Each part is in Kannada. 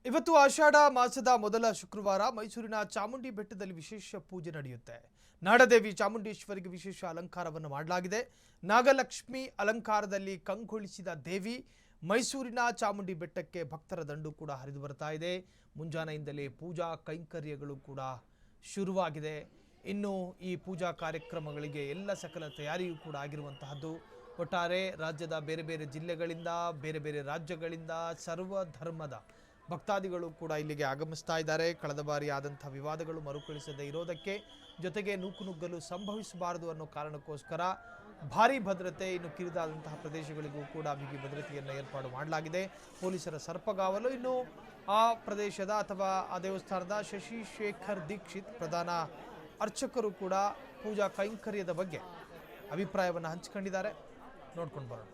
ಇವತ್ತು ಆಷಾಢ ಮಾಸದ ಮೊದಲ ಶುಕ್ರವಾರ ಮೈಸೂರಿನ ಚಾಮುಂಡಿ ಬೆಟ್ಟದಲ್ಲಿ ವಿಶೇಷ ಪೂಜೆ ನಡೆಯುತ್ತೆ. ನಾಡದೇವಿ ಚಾಮುಂಡೇಶ್ವರಿಗೆ ವಿಶೇಷ ಅಲಂಕಾರವನ್ನು ಮಾಡಲಾಗಿದೆ. ನಾಗಲಕ್ಷ್ಮಿ ಅಲಂಕಾರದಲ್ಲಿ ಕಂಗೊಳಿಸಿದ ದೇವಿ ಮೈಸೂರಿನ ಚಾಮುಂಡಿ ಬೆಟ್ಟಕ್ಕೆ ಭಕ್ತರ ದಂಡು ಕೂಡ ಹರಿದು ಬರ್ತಾ ಇದೆ. ಮುಂಜಾನೆಯಿಂದಲೇ ಪೂಜಾ ಕೈಂಕರ್ಯಗಳು ಕೂಡ ಶುರುವಾಗಿದೆ. ಇನ್ನು ಈ ಪೂಜಾ ಕಾರ್ಯಕ್ರಮಗಳಿಗೆ ಎಲ್ಲ ಸಕಲ ತಯಾರಿಯೂ ಕೂಡ ಆಗಿರುವಂತಹದ್ದು. ಒಟ್ಟಾರೆ ರಾಜ್ಯದ ಬೇರೆ ಬೇರೆ ಜಿಲ್ಲೆಗಳಿಂದ ಬೇರೆ ಬೇರೆ ರಾಜ್ಯಗಳಿಂದ ಸರ್ವ ಧರ್ಮದ ಭಕ್ತಾದಿಗಳು ಕೂಡ ಇಲ್ಲಿಗೆ ಆಗಮಿಸ್ತಾ ಇದ್ದಾರೆ. ಕಳೆದ ಬಾರಿ ಆದಂತಹ ವಿವಾದಗಳು ಮರುಕಳಿಸದೇ ಇರೋದಕ್ಕೆ, ಜೊತೆಗೆ ನೂಕುನುಗ್ಗಲು ಸಂಭವಿಸಬಾರದು ಅನ್ನೋ ಕಾರಣಕ್ಕೋಸ್ಕರ ಭಾರೀ ಭದ್ರತೆ, ಇನ್ನು ಕಿರಿದಾದಂತಹ ಪ್ರದೇಶಗಳಿಗೂ ಕೂಡ ಬಿಗಿ ಭದ್ರತೆಯನ್ನು ಏರ್ಪಾಡು ಮಾಡಲಾಗಿದೆ. ಪೊಲೀಸರ ಸರ್ಪಗಾವಲು. ಇನ್ನು ಆ ಪ್ರದೇಶದ ಅಥವಾ ಆ ದೇವಸ್ಥಾನದ ಶಶಿ ಶೇಖರ್ ದೀಕ್ಷಿತ್ ಪ್ರಧಾನ ಅರ್ಚಕರು ಕೂಡ ಪೂಜಾ ಕೈಂಕರ್ಯದ ಬಗ್ಗೆ ಅಭಿಪ್ರಾಯವನ್ನು ಹಂಚಿಕೊಂಡಿದ್ದಾರೆ. ನೋಡ್ಕೊಂಡು ಬರೋಣ.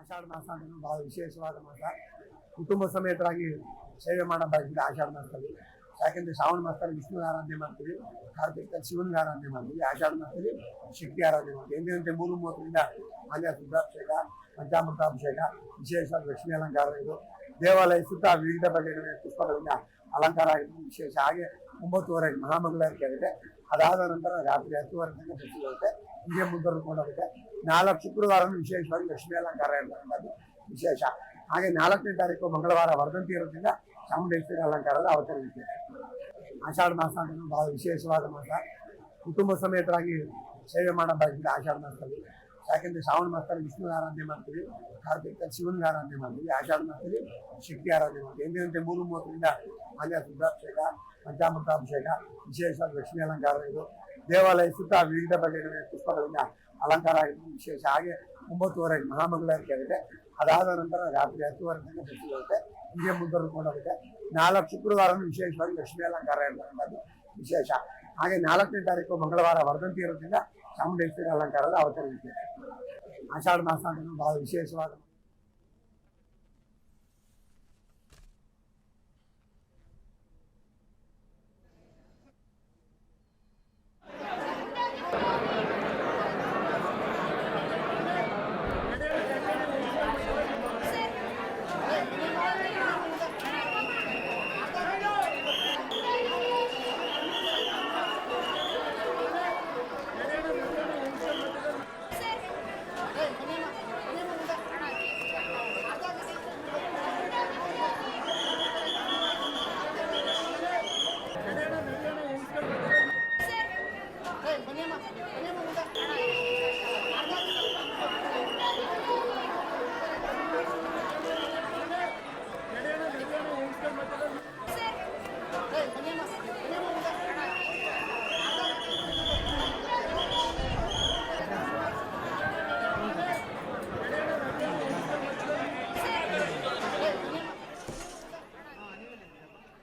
ಆಷಾಢ ಮಾಸ ಅಂದ್ರೆ ಬಹಳ ವಿಶೇಷವಾದ ಮಾಸ. ಕುಟುಂಬ ಸಮೇತರಾಗಿ ಸೇವೆ ಮಾಡಬೇಕಾಗಿದೆ ಆಷಾಢ ಮಾಸದಲ್ಲಿ. ಯಾಕೆಂದ್ರೆ ಶ್ರಾವಣ ಮಾಸದಲ್ಲಿ ವಿಷ್ಣು ಆರಾಧನೆ ಮಾಡ್ತೀವಿ, ಕಾರ್ತಿಕದಲ್ಲಿ ಶಿವನಿಗೆ ಆರಾಧನೆ ಮಾಡ್ತೀವಿ, ಆಷಾಢ ಮಾಸದಲ್ಲಿ ಶಕ್ತಿ ಆರಾಧನೆ ಮಾಡ್ತೀವಿ. ಎಂದಿನಂತೆ 3:30ರಿಂದ ಆಲಯ ಶುದ್ಧಾಭಿಷೇಕ, ಪಂಚಾಮೃತಾಭಿಷೇಕ, ವಿಶೇಷವಾಗಿ ಲಕ್ಷ್ಮೀ ಅಲಂಕಾರ, ಇದು ದೇವಾಲಯ ಸುತ್ತ ವಿವಿಧ ಬಗೆಯ ಪುಷ್ಪಗಳಿಂದ ಅಲಂಕಾರ ಆಗಿದ್ದು ವಿಶೇಷ. ಹಾಗೆ 9:30ಕ್ಕೆ ಮಹಾಮಂಗಳಾರತಿ ಆಗುತ್ತೆ. ಅದಾದ ನಂತರ ರಾತ್ರಿ 10:30 ತನಕ ಬರುತ್ತೆ. ಹೀಗೆ ಮುಂದುವರೆದುಕೊಂಡೋಗುತ್ತೆ. 4 ಶುಕ್ರವಾರ ವಿಶೇಷವಾಗಿ ಲಕ್ಷ್ಮೀ ಅಲಂಕಾರ ಇರತಕ್ಕಂಥದ್ದು ವಿಶೇಷ. ಹಾಗೆ 4ನೇ ತಾರೀಕು ಮಂಗಳವಾರ ವರ್ಧಂತಿ ಇರೋದ್ರಿಂದ ಚಾಮುಂಡೇಶ್ವರಿ ಅಲಂಕಾರದ ಅವತರಿಸುತ್ತೆ. ಆಷಾಢ ಮಾಸ ಅಂದ್ರೆ ಬಹಳ ವಿಶೇಷವಾದ ಮಾಸ. ಕುಟುಂಬ ಸಮೇತರಾಗಿ ಸೇವೆ ಮಾಡಬೇಕಾಗಿದೆ ಆಷಾಢ ಮಾಸದಲ್ಲಿ. ಯಾಕೆಂದ್ರೆ ಶ್ರಾವಣ ಮಾಸದಲ್ಲಿ ವಿಷ್ಣು ಆರಾಧನೆ ಮಾಡ್ತೀವಿ, ಕಾರ್ತಿಕದಲ್ಲಿ ಶಿವನಿಗೆ ಆರಾಧನೆ ಮಾಡ್ತೀವಿ, ಆಷಾಢ ಮಾಸದಲ್ಲಿ ಶಕ್ತಿ ಆರಾಧನೆ ಮಾಡ್ತೀವಿ. ಎಂದಿನಂತೆ 3:30ರಿಂದ ಆಲಯ ಶುದ್ಧಾಭಿಷೇಕ, ಪಂಚಾಮೃತಾಭಿಷೇಕ, ವಿಶೇಷವಾಗಿ ಲಕ್ಷ್ಮೀ ಅಲಂಕಾರ, ಇದು ದೇವಾಲಯ ಸುತ್ತ ವಿವಿಧ ಬಗೆಯ ಪುಷ್ಪಗಳಿಂದ ಅಲಂಕಾರ ಆಗಿದ್ದು ವಿಶೇಷ. ಹಾಗೆ 9:30ಕ್ಕೆ ಮಹಾಮಂಗಳಾರತಿ ಆಗುತ್ತೆ. ಅದಾದ ನಂತರ ರಾತ್ರಿ 10:30 ತನಕ ಬರುತ್ತೆ. ಹೀಗೆ ಮುಂದುವರೆದುಕೊಂಡೋಗುತ್ತೆ. 4 ಶುಕ್ರವಾರ ವಿಶೇಷವಾಗಿ ಲಕ್ಷ್ಮೀ ಅಲಂಕಾರ ಇರತಕ್ಕಂಥದ್ದು ವಿಶೇಷ. ಹಾಗೆ 4ನೇ ತಾರೀಕು ಮಂಗಳವಾರ ವರ್ಧಂತಿ ಇರೋದ್ರಿಂದ ಚಾಮುಂಡೇಶ್ವರಿ ಅಲಂಕಾರದ ಅವತರಿಸುತ್ತೆ. ಆಷಾಢ ಮಾಸ ಅಂದ್ರೆ ಬಹಳ ವಿಶೇಷವಾದ.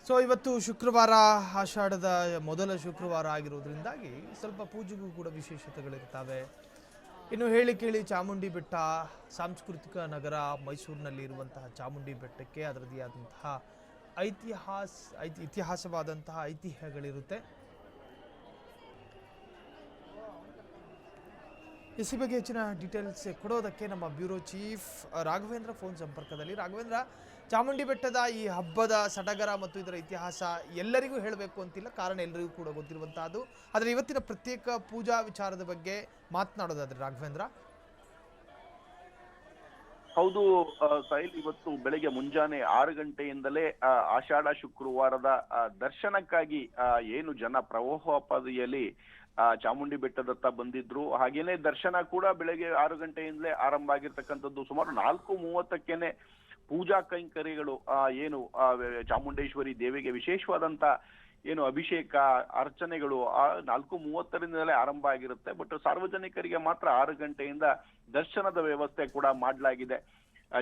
ಸೊ ಇವತ್ತು ಶುಕ್ರವಾರ, ಆಷಾಢದ ಮೊದಲ ಶುಕ್ರವಾರ ಆಗಿರೋದ್ರಿಂದಾಗಿ ಸ್ವಲ್ಪ ಪೂಜೆಗೂ ಕೂಡ ವಿಶೇಷತೆಗಳಿರ್ತವೆ. ಇನ್ನು ಹೇಳಿ ಕೇಳಿ ಚಾಮುಂಡಿ ಬೆಟ್ಟ ಸಾಂಸ್ಕೃತಿಕ ನಗರ ಮೈಸೂರಿನಲ್ಲಿ ಇರುವಂತಹ ಚಾಮುಂಡಿ ಬೆಟ್ಟಕ್ಕೆ ಅದರದೇ ಆದಂತಹ ಇತಿಹಾಸವಾದಂತಹ ಐತಿಹ್ಯಗಳಿರುತ್ತೆ. ಇಸಿ ಬಗ್ಗೆ ಹೆಚ್ಚಿನ ಡೀಟೇಲ್ಸ್ ಕೊಡೋದಕ್ಕೆ ನಮ್ಮ ಬ್ಯೂರೋ ಚೀಫ್ ರಾಘವೇಂದ್ರ ಫೋನ್ ಸಂಪರ್ಕದಲ್ಲಿ. ರಾಘವೇಂದ್ರ, ಚಾಮುಂಡಿ ಬೆಟ್ಟದ ಈ ಹಬ್ಬದ ಸಡಗರ ಮತ್ತು ಇದರ ಇತಿಹಾಸ ಎಲ್ಲರಿಗೂ ಹೇಳಬೇಕು ಅಂತಿಲ್ಲ, ಕಾರಣ ಎಲ್ಲರಿಗೂ ಕೂಡ ಗೊತ್ತಿರುವಂತಹದ್ದು. ಆದರೆ ಇವತ್ತಿನ ಪ್ರತ್ಯೇಕ ಪೂಜಾ ವಿಚಾರದ ಬಗ್ಗೆ ಮಾತನಾಡೋದಾದ್ರೆ ರಾಘವೇಂದ್ರ. ಹೌದು ಸೈಲ್, ಇವತ್ತು ಬೆಳಗ್ಗೆ ಮುಂಜಾನೆ 6 ಗಂಟೆಯಿಂದಲೇ ಆಷಾಢ ಶುಕ್ರವಾರದ ದರ್ಶನಕ್ಕಾಗಿ ಏನು ಜನ ಪ್ರವಾಹೋಪಾದಿಯಲ್ಲಿ ಚಾಮುಂಡಿ ಬೆಟ್ಟದತ್ತ ಬಂದಿದ್ರು. ಹಾಗೇನೆ ದರ್ಶನ ಕೂಡ ಬೆಳಗ್ಗೆ 6 ಗಂಟೆಯಿಂದಲೇ ಆರಂಭ ಆಗಿರ್ತಕ್ಕಂಥದ್ದು. ಸುಮಾರು 4:30ಕ್ಕೇನೆ ಪೂಜಾ ಕೈಂಕರ್ಯಗಳು ಏನು ಚಾಮುಂಡೇಶ್ವರಿ ದೇವಿಗೆ ವಿಶೇಷವಾದಂತ ಏನು ಅಭಿಷೇಕ ಅರ್ಚನೆಗಳು 4:30ರಿಂದಲೇ ಆರಂಭ ಆಗಿರುತ್ತೆ. ಬಟ್ ಸಾರ್ವಜನಿಕರಿಗೆ ಮಾತ್ರ 6 ಗಂಟೆಯಿಂದ ದರ್ಶನದ ವ್ಯವಸ್ಥೆ ಕೂಡ ಮಾಡಲಾಗಿದೆ.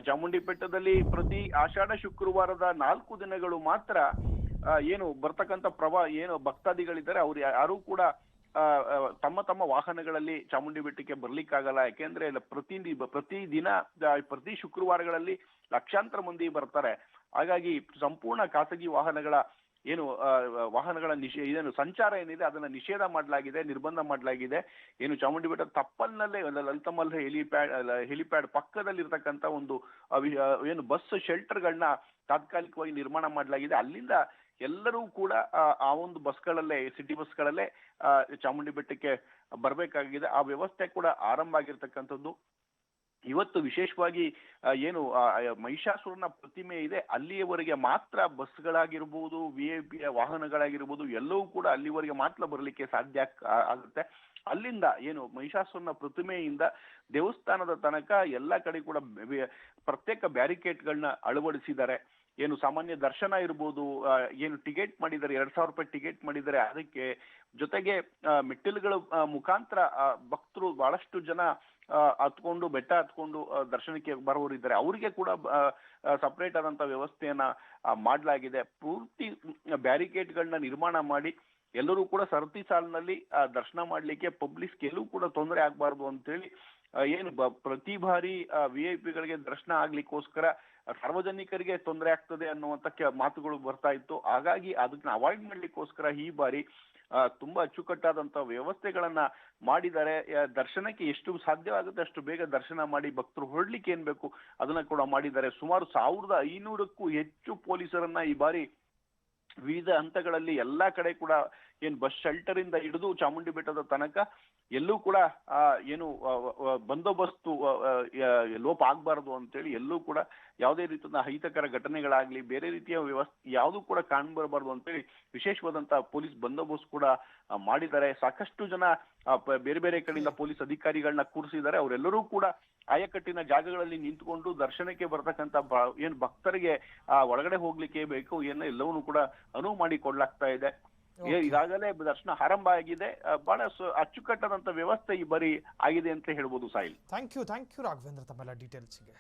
ಚಾಮುಂಡಿ ಬೆಟ್ಟದಲ್ಲಿ ಪ್ರತಿ ಆಷಾಢ ಶುಕ್ರವಾರದ 4 ದಿನಗಳು ಮಾತ್ರ ಏನು ಬರ್ತಕ್ಕಂಥ ಏನು ಭಕ್ತಾದಿಗಳಿದ್ದಾರೆ ಅವ್ರು ಯಾರು ಕೂಡ ತಮ್ಮ ತಮ್ಮ ವಾಹನಗಳಲ್ಲಿ ಚಾಮುಂಡಿ ಬೆಟ್ಟಕ್ಕೆ ಬರ್ಲಿಕ್ಕಾಗಲ್ಲ. ಯಾಕೆಂದ್ರೆ ಪ್ರತಿದಿನ ಪ್ರತಿ ಶುಕ್ರವಾರಗಳಲ್ಲಿ ಲಕ್ಷಾಂತರ ಮಂದಿ ಬರ್ತಾರೆ. ಹಾಗಾಗಿ ಸಂಪೂರ್ಣ ಖಾಸಗಿ ವಾಹನಗಳ ಏನು ಸಂಚಾರ ಏನಿದೆ ಅದನ್ನ ನಿಷೇಧ ಮಾಡಲಾಗಿದೆ, ನಿರ್ಬಂಧ ಮಾಡಲಾಗಿದೆ. ಏನು ಚಾಮುಂಡಿ ಬೆಟ್ಟ ತಪ್ಪಲ್ನಲ್ಲೇ ಲಲಿತಮಲ್ ಹೆಲಿಪ್ಯಾಡ್ ಪಕ್ಕದಲ್ಲಿ ಇರ್ತಕ್ಕಂಥ ಒಂದು ಏನು ಬಸ್ ಶೆಲ್ಟರ್ಗಳನ್ನ ತಾತ್ಕಾಲಿಕವಾಗಿ ನಿರ್ಮಾಣ ಮಾಡಲಾಗಿದೆ. ಅಲ್ಲಿಂದ ಎಲ್ಲರೂ ಕೂಡ ಆ ಒಂದು ಬಸ್ಗಳಲ್ಲೇ, ಸಿಟಿ ಬಸ್ಗಳಲ್ಲೇ ಚಾಮುಂಡಿ ಬೆಟ್ಟಕ್ಕೆ ಬರಬೇಕಾಗಿದೆ. ಆ ವ್ಯವಸ್ಥೆ ಕೂಡ ಆರಂಭ ಆಗಿರ್ತಕ್ಕಂಥದ್ದು. ಇವತ್ತು ವಿಶೇಷವಾಗಿ ಏನು ಮಹಿಷಾಸುರನ ಪ್ರತಿಮೆ ಇದೆ ಅಲ್ಲಿಯವರೆಗೆ ಮಾತ್ರ ಬಸ್ಗಳಾಗಿರ್ಬೋದು, VIP ವಾಹನಗಳಾಗಿರ್ಬೋದು ಎಲ್ಲವೂ ಕೂಡ ಅಲ್ಲಿವರೆಗೆ ಮಾತ್ರ ಬರಲಿಕ್ಕೆ ಸಾಧ್ಯ ಆಗುತ್ತೆ. ಅಲ್ಲಿಂದ ಏನು ಮಹಿಷಾಸುರನ ಪ್ರತಿಮೆಯಿಂದ ದೇವಸ್ಥಾನದ ತನಕ ಎಲ್ಲ ಕಡೆ ಕೂಡ ಪ್ರತ್ಯೇಕ ಬ್ಯಾರಿಕೇಡ್ಗಳನ್ನ ಅಳವಡಿಸಿದ್ದಾರೆ. ಏನು ಸಾಮಾನ್ಯ ದರ್ಶನ ಇರ್ಬೋದು, ಏನು ಟಿಕೆಟ್ ಮಾಡಿದ್ದಾರೆ, 2,000 ರೂಪಾಯಿ ಟಿಕೆಟ್ ಮಾಡಿದ್ದಾರೆ. ಅದಕ್ಕೆ ಜೊತೆಗೆ ಮೆಟ್ಟಿಲುಗಳ ಮುಖಾಂತರ ಭಕ್ತರು ಬಹಳಷ್ಟು ಜನ ಬೆಟ್ಟ ಹತ್ಕೊಂಡು ದರ್ಶನಕ್ಕೆ ಬರೋರಿದ್ದಾರೆ. ಅವರಿಗೆ ಕೂಡ ಸಪರೇಟ್ ಆದಂತ ವ್ಯವಸ್ಥೆಯನ್ನ ಮಾಡಲಾಗಿದೆ. ಪೂರ್ತಿ ಬ್ಯಾರಿಕೇಡ್ಗಳನ್ನ ನಿರ್ಮಾಣ ಮಾಡಿ ಎಲ್ಲರೂ ಕೂಡ ಸರತಿ ಸಾಲಿನಲ್ಲಿ ದರ್ಶನ ಮಾಡ್ಲಿಕ್ಕೆ, ಪಬ್ಲಿಕ್ ಎಲ್ಲೂ ಕೂಡ ತೊಂದರೆ ಆಗ್ಬಾರ್ದು ಅಂತೇಳಿ ಏನು ಪ್ರತಿ ಬಾರಿ VIP ಗಳಿಗೆ ದರ್ಶನ ಆಗ್ಲಿಕ್ಕೋಸ್ಕರ ಸಾರ್ವಜನಿಕರಿಗೆ ತೊಂದರೆ ಆಗ್ತದೆ ಅನ್ನುವಂತ ಮಾತುಗಳು ಬರ್ತಾ ಇತ್ತು. ಹಾಗಾಗಿ ಅದನ್ನ ಅವಾಯ್ಡ್ ಮಾಡ್ಲಿಕ್ಕೋಸ್ಕರ ಈ ಬಾರಿ ತುಂಬಾ ಅಚ್ಚುಕಟ್ಟಾದಂತ ವ್ಯವಸ್ಥೆಗಳನ್ನ ಮಾಡಿದ್ದಾರೆ. ದರ್ಶನಕ್ಕೆ ಎಷ್ಟು ಸಾಧ್ಯವಾಗುತ್ತೆ ಅಷ್ಟು ಬೇಗ ದರ್ಶನ ಮಾಡಿ ಭಕ್ತರು ಹೊರಡ್ಲಿಕ್ಕೆ ಏನ್ ಬೇಕು ಅದನ್ನ ಕೂಡ ಮಾಡಿದ್ದಾರೆ. ಸುಮಾರು 1,500ಕ್ಕೂ ಹೆಚ್ಚು ಪೊಲೀಸರನ್ನ ಈ ಬಾರಿ ವಿವಿಧ ಹಂತಗಳಲ್ಲಿ ಎಲ್ಲಾ ಕಡೆ ಕೂಡ ಏನ್ ಬಸ್ ಶೆಲ್ಟರ್ ಇಂದ ಹಿಡಿದು ಚಾಮುಂಡಿ ಬೆಟ್ಟದ ತನಕ ಎಲ್ಲೂ ಕೂಡ ಏನು ಬಂದೋಬಸ್ತು ಲೋಪ ಆಗ್ಬಾರ್ದು ಅಂತೇಳಿ ಎಲ್ಲೂ ಕೂಡ ಯಾವುದೇ ರೀತಿಯ ಅಹಿತಕರ ಘಟನೆಗಳಾಗ್ಲಿ, ಬೇರೆ ರೀತಿಯ ವ್ಯವಸ್ಥೆ ಯಾವುದು ಕೂಡ ಕಾಣ್ಬರಬಾರ್ದು ಅಂತೇಳಿ ವಿಶೇಷವಾದಂತಹ ಪೊಲೀಸ್ ಬಂದೋಬಸ್ತ್ ಕೂಡ ಮಾಡಿದ್ದಾರೆ. ಸಾಕಷ್ಟು ಜನ ಬೇರೆ ಬೇರೆ ಕಡೆಯಿಂದ ಪೊಲೀಸ್ ಅಧಿಕಾರಿಗಳನ್ನ ಕೂರಿಸಿದ್ದಾರೆ. ಅವರೆಲ್ಲರೂ ಕೂಡ ಆಯಕಟ್ಟಿನ ಜಾಗಗಳಲ್ಲಿ ನಿಂತುಕೊಂಡು ದರ್ಶನಕ್ಕೆ ಬರ್ತಕ್ಕಂಥ ಏನ್ ಭಕ್ತರಿಗೆ ಒಳಗಡೆ ಹೋಗ್ಲಿಕ್ಕೆ ಬೇಕು ಎಲ್ಲವನ್ನೂ ಕೂಡ ಅನುವು ಮಾಡಿ ಕೊಡ್ಲಾಗ್ತಾ ಇದೆ. ಈಗಾಗಲೇ ದರ್ಶನ ಆರಂಭ ಆಗಿದೆ. ಬಹಳ ಅಚ್ಚುಕಟ್ಟಾದಂತ ವ್ಯವಸ್ಥೆ ಈ ಬಾರಿ ಆಗಿದೆ ಅಂತ ಹೇಳ್ಬೋದು ಸಾಹಿಲ್. ಥ್ಯಾಂಕ್ ಯು ರಾಘವೇಂದ್ರ ತಮ್ಮೆಲ್ಲ ಡೀಟೇಲ್ಸ್ಗೆ.